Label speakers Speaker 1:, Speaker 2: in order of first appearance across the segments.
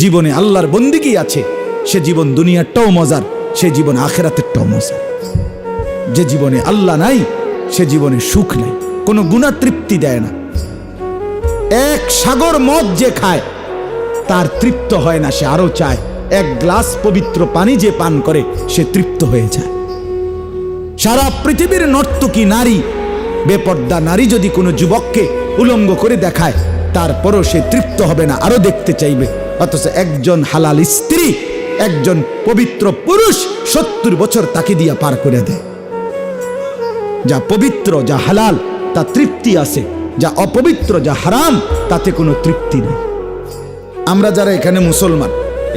Speaker 1: জীবনে আল্লাহর বন্দিগি আছে, সে জীবন দুনিয়ারটাও মজার, সে জীবন আখিরাতেরটাও মজার। যে জীবনে আল্লাহ নাই সে জীবনে সুখ নাই, কোনো গুনাহ তৃপ্তি দেয় না। এক সাগর মদ যে খায় তার তৃপ্ত হয় না, সে আরো চায়। এক গ্লাস পবিত্র পানি যে পান করে সে তৃপ্ত হয়ে যায়। সারা পৃথিবীর নর্তকী নারী, বেপর্দা নারী যদি কোনো যুবককে উলঙ্গ করে দেখায় তারপরও সে তৃপ্ত হবে না, আরো দেখতে চাইবে। অথচ একজন হালাল স্ত্রী, একজন পবিত্র পুরুষ 70 বছর তাকে দিয়া পার করে দেয়। যা পবিত্র, যা হালাল, তা তৃপ্তি আছে, যা অপবিত্র, যা হারাম, তাতে কোনো তৃপ্তি নেই। আমরা যারা এখানে মুসলমান,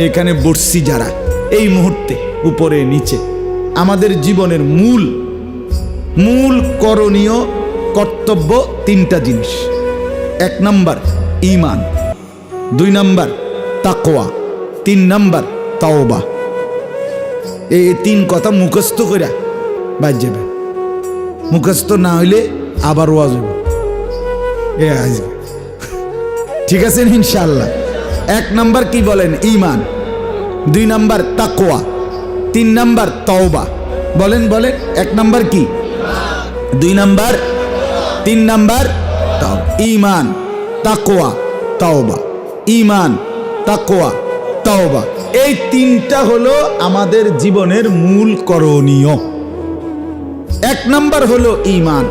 Speaker 1: এখানে বসছি যারা এই মুহূর্তে উপরে নিচে, আমাদের জীবনের মূল করণীয় কর্তব্য 3টা জিনিস। 1 নাম্বার ঈমান, 2 নাম্বার তাকওয়া, 3 নাম্বার তাওবা। এই 3 কথা মুখস্থ করে বাজ যাবে। মুখস্থ না হইলে আবার ওয়াজ হবে, ঠিক আছে ইনশাআল্লাহ। 1 নাম্বার কি বলেন? ঈমান, 2 নাম্বার তাকওয়া, 3 নাম্বার তাওবা। বলেন 1 নাম্বার কি, 2 নাম্বার, 3 নাম্বার তাওবা। ঈমান, তাকওয়া, তাওবা। ঈমান, তাকওয়া, তাওবা, এই 3টা হলো আমাদের জীবনের মূল করণীয়। 1 নাম্বার হলো ঈমান।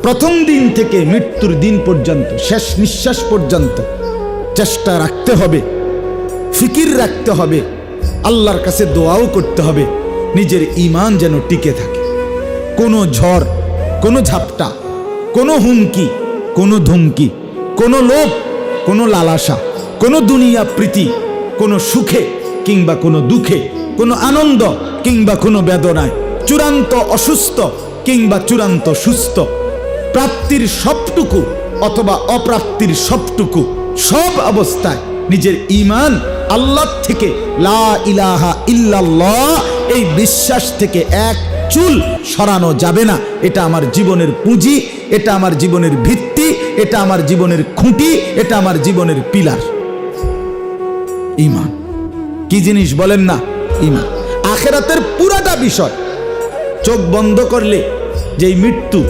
Speaker 1: প্রথম দিন থেকে মৃত্যুর দিন পর্যন্ত, শেষ নিঃশ্বাস পর্যন্ত চেষ্টা রাখতে হবে, ফিকির রাখতে হবে, আল্লাহর কাছে দোয়াও করতে হবে নিজের ঈমান যেন টিকে থাকে। কোনো ঝড়, কোনো ঝাপটা, কোনো হুমকি, কোনো ধুমকি, কোনো লোভ, কোনো লালসা, কোনো দুনিয়া প্রীতি, কোনো সুখে কিংবা কোনো দুঃখে, কোনো আনন্দ কিংবা কোনো বেদনায়, চূড়ান্ত অসুস্থ কিংবা চূড়ান্ত সুস্থ, প্রাপ্তির সবটুকু অথবা অপ্রাপ্তির সবটুকু, সব অবস্থায় নিজের ঈমান আল্লাহ থেকে, লা ইলাহা ইল্লাল্লাহ, এই বিশ্বাস থেকে এক চুল সরানো যাবে না। এটা আমার জীবনের পুঁজি, এটা আমার জীবনের ভিত্তি, এটা আমার জীবনের খুঁটি, এটা আমার জীবনের পিলার। ঈমান কি জিনিস বলেন না? ঈমান আখিরাতের পুরাটা বিষয়। চোখ বন্ধ করলে যেই মৃত্যু,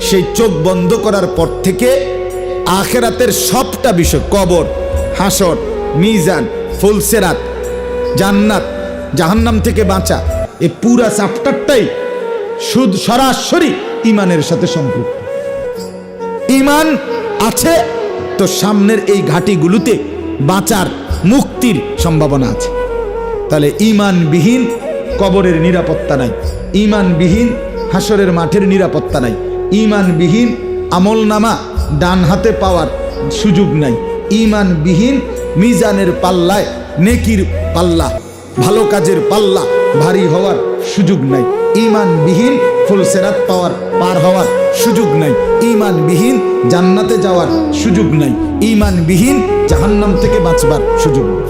Speaker 1: সেই চোখ বন্ধ করার পর থেকে আখিরাতের সবটা বিষয়, কবর, হাসর, মিজান, ফুলসেরাত, জান্নাত, জাহান্নাম থেকে বাঁচা, এই পুরা চ্যাপ্টারটাই সরাসরি ঈমানের সাথে সম্পৃক্ত। ঈমান আছে তো সামনের এই ঘাটিগুলোতে বাঁচার, মুক্তির সম্ভাবনা আছে। তাহলে ঈমানবিহীন কবরের নিরাপত্তা নাই, ঈমানবিহীন হাসরের মাঠের নিরাপত্তা নাই, ঈমানবিহীন আমলনামা ডান হাতে পাওয়ার সুযোগ নাই, ঈমানবিহীন মিজানের পাল্লায়, নেকির পাল্লা, ভালো কাজের পাল্লা ভারী হওয়ার সুযোগ নাই, ঈমানবিহীন ফুলসেরাত পার হওয়ার সুযোগ নাই, ঈমানবিহীন জান্নাতে যাওয়ার সুযোগ নাই, ঈমানবিহীন জাহান্নাম থেকে বাঁচবার সুযোগ নেই।